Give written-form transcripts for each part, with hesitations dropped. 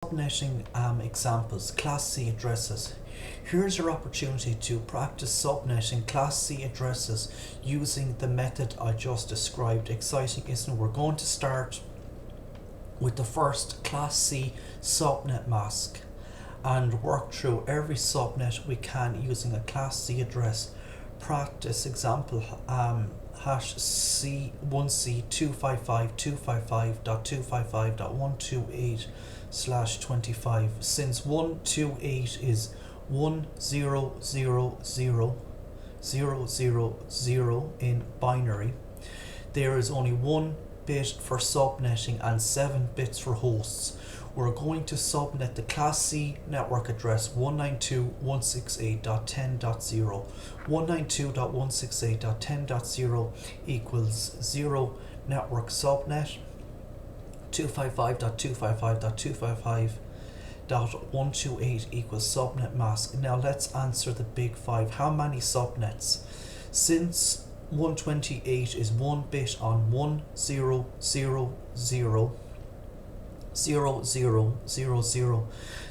Subnetting examples, Class C addresses. Here's your opportunity to practice subnetting Class C addresses using the method I just described. Exciting, isn't it? We're going to start with the first Class C subnet mask and work through every subnet we can using a Class C address. Practice example hash C1C 255.255.128/25. Since 128 is 100000 in binary, there is only 1 bit for subnetting and 7 bits for hosts. We're going to subnet the Class C network address 192.168.10.0. 192.168.10.0 equals 0 network subnet. 255.255.255.128 equals subnet mask. Now let's answer the big five. How many subnets? Since 128 is 1 bit on 10000000,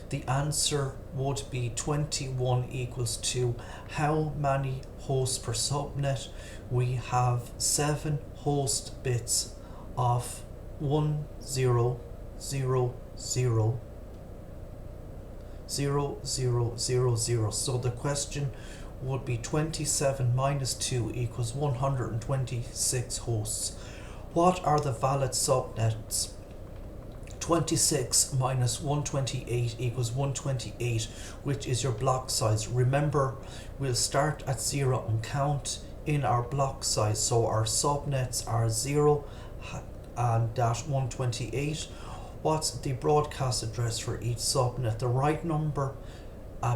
the answer would be 21 equals 2. How many hosts per subnet? We have 7 host bits of 10000000. So the question would be 27 minus 2 equals 126 hosts. What are the valid subnets? 26 minus 128 equals 128, which is your block size. Remember, we'll start at 0 and count in our block size. So our subnets are 0 and dash 128. What's the broadcast address for each subnet? The right number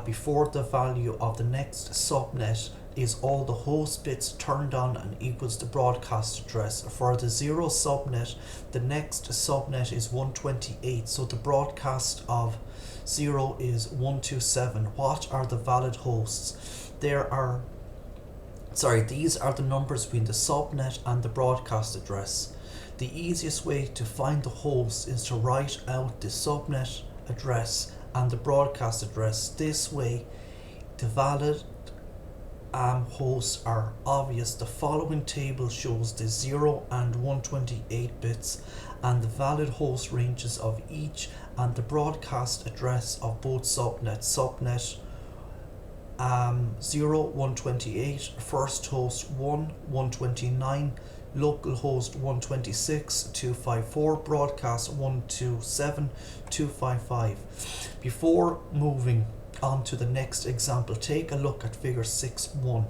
before the value of the next subnet is all the host bits turned on and equals the broadcast address. For the 0 subnet, the next subnet is 128, so the broadcast of 0 is 127. What are the valid hosts? These are the numbers between the subnet and the broadcast address. The easiest way to find the host is to write out the subnet address and the broadcast address. This way, the valid hosts are obvious. The following table shows the 0 and 128 bits and the valid host ranges of each and the broadcast address of both subnets. Subnet 0, 128, first host 1, 129, local host 126, 254, broadcast 127, 255. Before moving on to the next example, take a look at figure 6.1.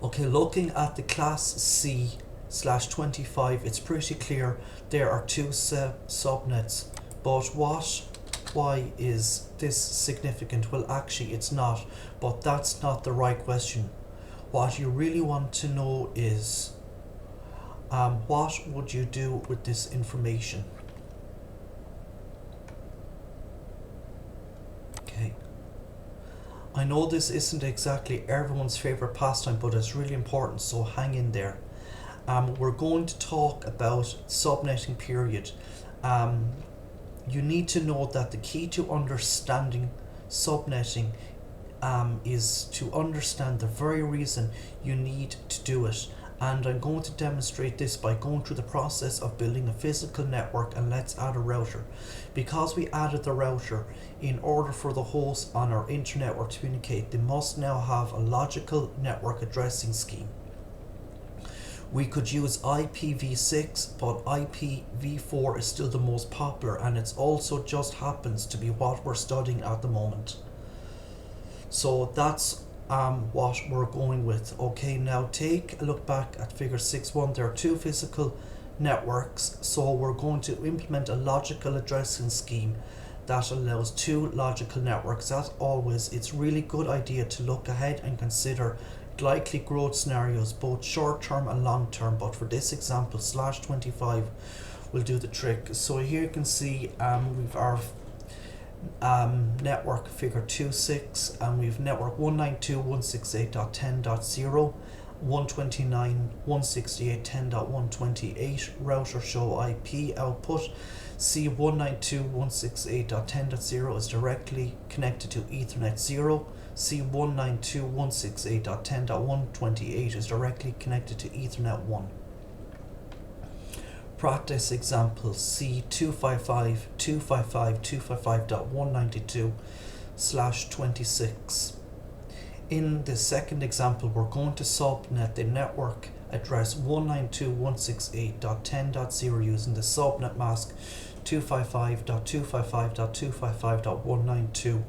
Okay, looking at the Class C /25, it's pretty clear there are 2 subnets, but why is this significant? Well, actually it's not, but that's not the right question. What you really want to know is what would you do with this information? Okay, I know this isn't exactly everyone's favorite pastime, but it's really important, so hang in there. We're going to talk about subnetting period. You need to know that the key to understanding subnetting is to understand the very reason you need to do it. And I'm going to demonstrate this by going through the process of building a physical network. And let's add a router. Because we added the router, in order for the hosts on our internet to communicate, they must now have a logical network addressing scheme. We could use IPv6, but IPv4 is still the most popular, and it's also just happens to be what we're studying at the moment. So that's what we're going with. Okay, now take a look back at figure 6.1. There are 2 physical networks, so we're going to implement a logical addressing scheme that allows 2 logical networks. As always, it's really good idea to look ahead and consider likely growth scenarios, both short-term and long-term, but for this example /25 will do the trick. So here you can see we've our network figure 2.6, and we've network 192.168.10.0, 129.168.10.128 router show IP output, C192.168.10.0 is directly connected to Ethernet 0. C192.168.10.128 is directly connected to Ethernet 1. Practice example C255.255.255.192/26. In the second example, we're going to subnet the network address 192.168.10.0 using the subnet mask 255.255.255.192.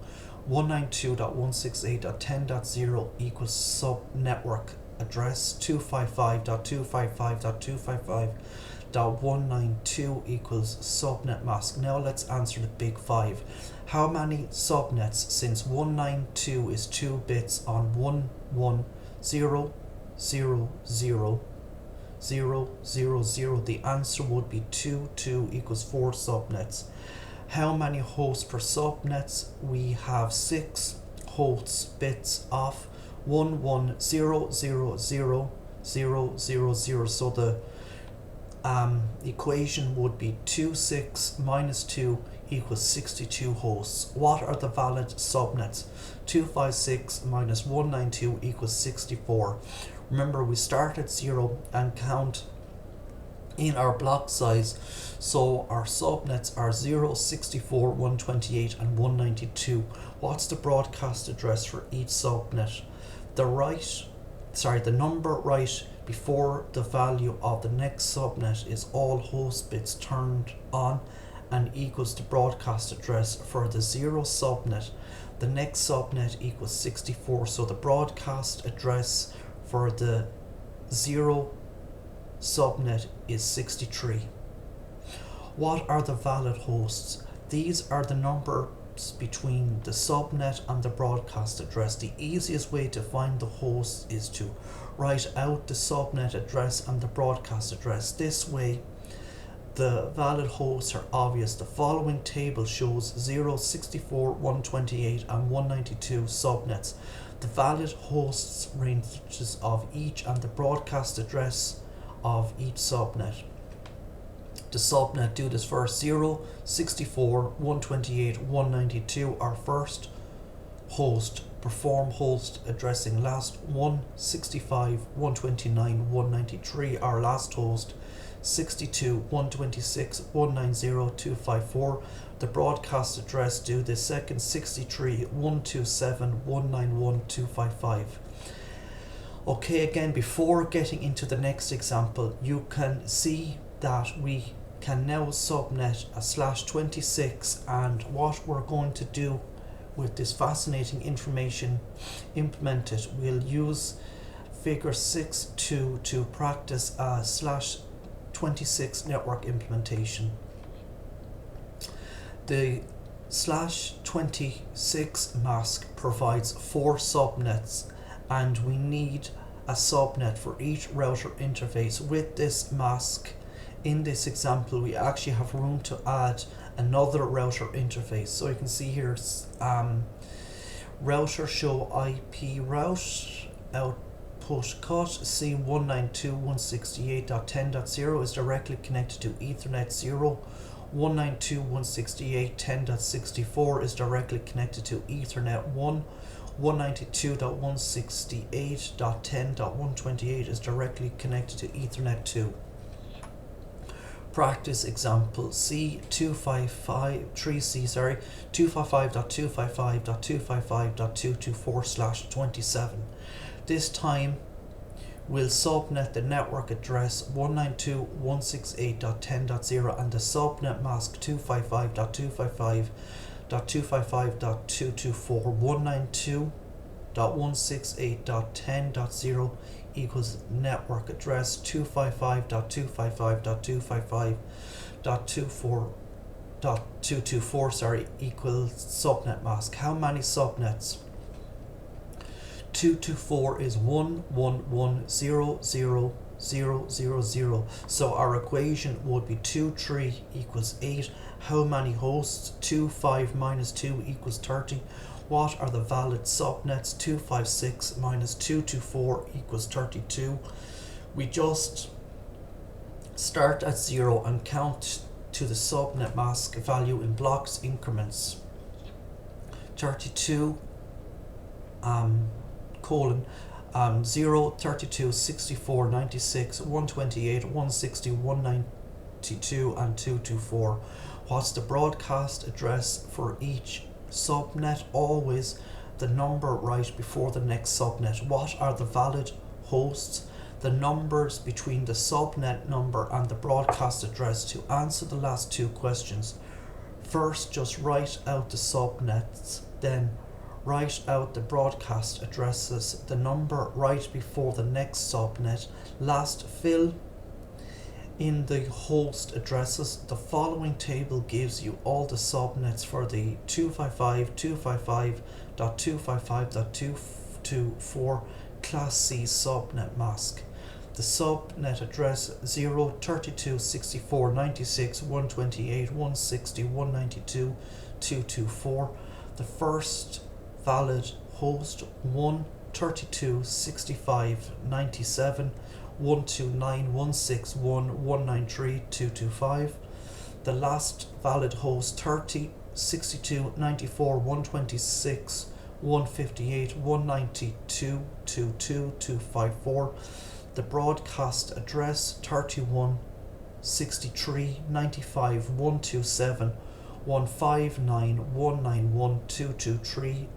192.168.10.0 equals subnetwork address 255.255.255.192 equals subnet mask. Now let's answer the big five. How many subnets, since 192 is 2 bits on 110000000, the answer would be 2 equals 4 subnets. How many hosts per subnets? We have 6 hosts bits of 110000000. So the equation would be 26 minus 2 equals 62 hosts. What are the valid subnets? 256 minus 192 equals 64. Remember, we start at 0 and count in our block size, so our subnets are 0, 64, 128 and 192. What's the broadcast address for each subnet? The number right before the value of the next subnet is all host bits turned on and equals the broadcast address for the 0 subnet. The next subnet equals 64, so the broadcast address for the 0 subnet is 63. What are the valid hosts? These are the numbers between the subnet and the broadcast address. The easiest way to find the hosts is to write out the subnet address and the broadcast address. This way the valid hosts are obvious. The following table shows 0, 64, 128 and 192 subnets. The valid hosts ranges of each and the broadcast address of each subnet. The subnet do this first. 0, 64, 128, 192 our first host. Perform host addressing last. 165, 129, 193 our last host. 62, 126, 190, 254. The broadcast address do the second. 63, 127, 191, 255. Okay, again, before getting into the next example, you can see that we can now subnet a /26, and what we're going to do with this fascinating information implement it. We'll use figure 6.2 to practice a /26 network implementation. The /26 mask provides 4 subnets, and we need a subnet for each router interface. With this mask, in this example, we actually have room to add another router interface. So you can see here, router show IP route output cut. C192.168.10.0 is directly connected to Ethernet 0. 192.168.10.64 is directly connected to Ethernet 1. 192.168.10.128 is directly connected to Ethernet 2. Practice example C255.255.255.224/27. This time we'll subnet the network address 192.168.10.0 and the subnet mask 255.255.255.224. 192.168.10.0 equals network address 255.255.254 equals subnet mask. How many subnets? 224 is 1110000. So our equation would be 23 equals 8. How many hosts? 25 minus 2 equals 30. What are the valid subnets? 256 minus 224 equals 32. We just start at 0 and count to the subnet mask value in blocks increments. 32 colon 0, 32, 64, 96, 128, 160, 192 and 224. What's the broadcast address for each subnet? Always the number right before the next subnet. What are the valid hosts? The numbers between the subnet number and the broadcast address. To answer the last two questions, first just write out the subnets, then write out the broadcast addresses, the number right before the next subnet. Last, fill in the host addresses. The following table gives you all the subnets for the 255.255.255.224 Class C subnet mask. The subnet address 0, 32, 64, 96, 128, 160, 192, 224. The first valid host 1, 32, 65, 97, 129, 161, 193, 225. The last valid host 30, 62, 94, 126, 158, 192, 22, 254. The broadcast address 31, 63, 95, 127, 159, 191, 223,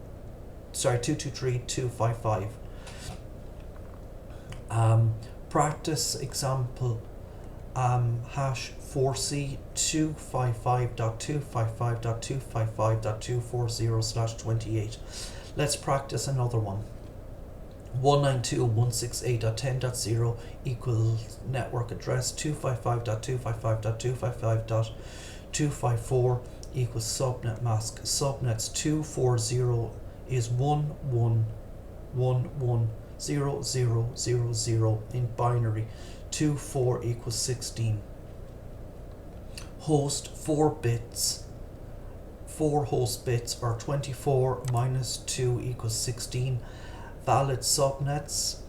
255. Practice example hash 4C 255.255.255.240/28. Let's practice another one. 192.168.10.0 equals network address. 255.255.255.254 equals subnet mask. Subnets 240 is 11110000 in binary. 24 equals 16. Host 4 bits. 4 host bits are 24 minus 2 equals 16. Valid subnets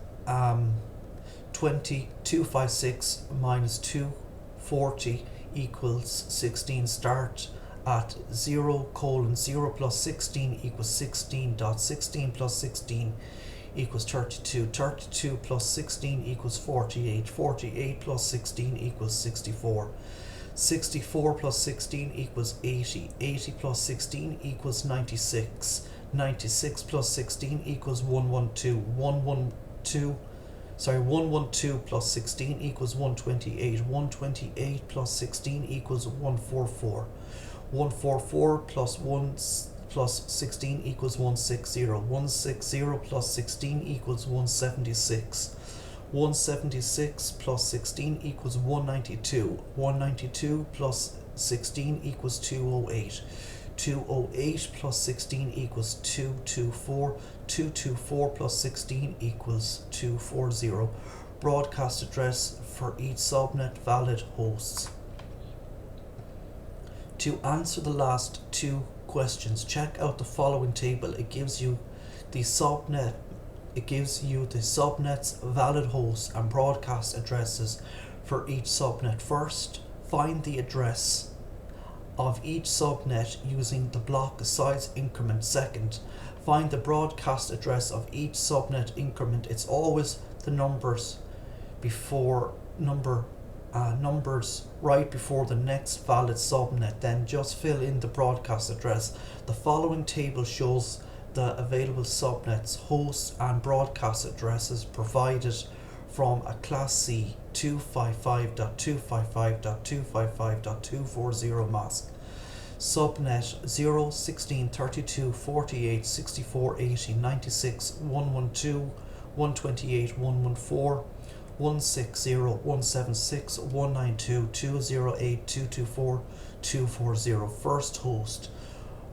256 minus 240 equals 16. Start at 0 colon 0 plus 16 equals 16 dot 16 plus 16 equals 32. 32 plus 16 equals 48. 48 plus 16 equals 64. 64 plus 16 equals 80. 80 plus 16 equals 96. 96 plus 16 equals 112. 112 plus 16 equals 128. 128 plus 16 equals 144. 144 plus 1 plus 16 equals 160. 160 plus 16 equals 176. 176 plus 16 equals 192. 192 plus 16 equals 208. 208 plus 16 equals 224. 224 plus 16 equals 240. Broadcast address for each subnet. Valid hosts. To answer the last two questions, check out the following table. It gives you the subnets, valid hosts and broadcast addresses for each subnet. First, find the address of each subnet using the block size increment. Second, find the broadcast address of each subnet increment. It's always the numbers right before the next valid subnet. Then just fill in the broadcast address. The following table shows the available subnets, hosts and broadcast addresses provided from a Class C 255.255.255.240 mask. Subnet 0, 16, 32, 48, 64, 80, 96, 112, 128, 114, 160, 176, 192, 208, 224, 240. First host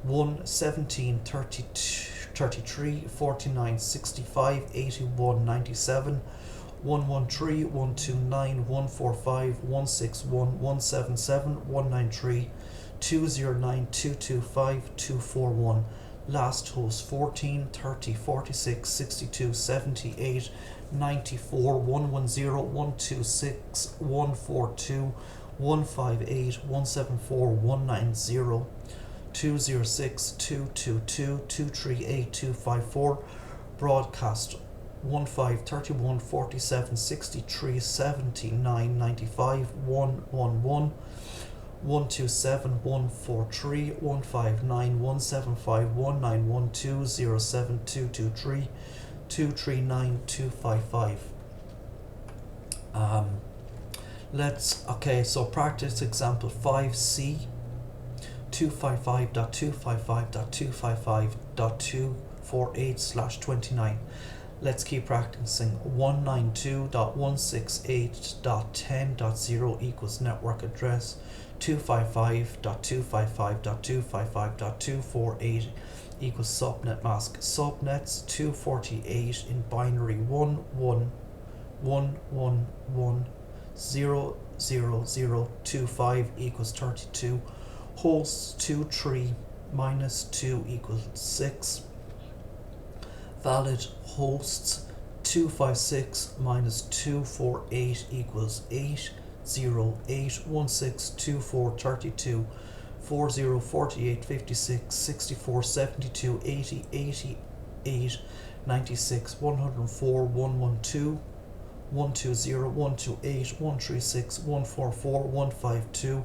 1, 17, 33, 49, 65, 81, 97, 113, 129, 145, 161, 177, 193, 209, 225, 241. Last host 14, 30, 46, 62, 78, 94, 110, 126, 142, 158 174 190 206 222 238 254. Broadcast 1531 47 63 79 95 111 127 143 159 175 1912 07 223 239 255. So practice example 5C 255.255.255.248/29. Let's keep practicing. 192.168.10.0 equals network address. 255.255.255.248 equals subnet mask. Subnets 248 in binary 111100025 equals 32. Hosts 23 minus 2 equals 6. Valid hosts 256 minus 248 equals 8. 0 8 16 24 32 40 48 56 64 72 80 88 96 104 112 120 128 136 144 152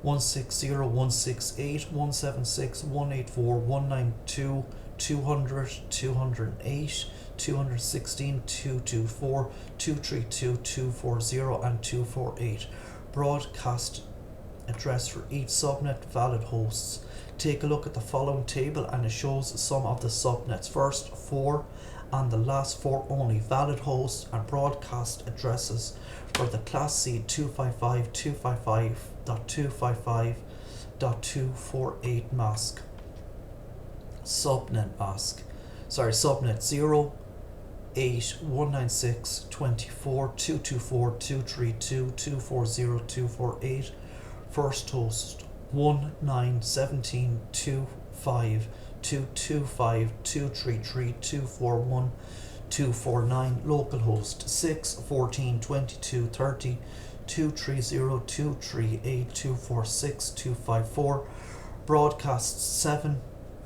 160 168 176 184 192 200 208 216 224 232 240 and 248. Broadcast address for each subnet. Valid hosts. Take a look at the following table and it shows some of the subnets. First 4 and the last 4 only. Valid hosts and broadcast addresses for the Class C 255.255.248 mask. Subnet 0 8 196 24 224 232 240 248. First host 1 9 17 25 225 233 241 249. Local host 6 14 22 30 230 238 246 254. Broadcast 7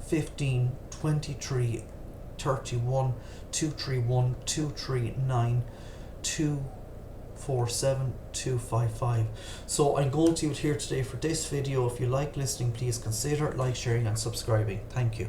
15 23 31 231 239 247 255. So I'm going to leave it here today for this video. If you like listening, please consider like, sharing and subscribing. Thank you.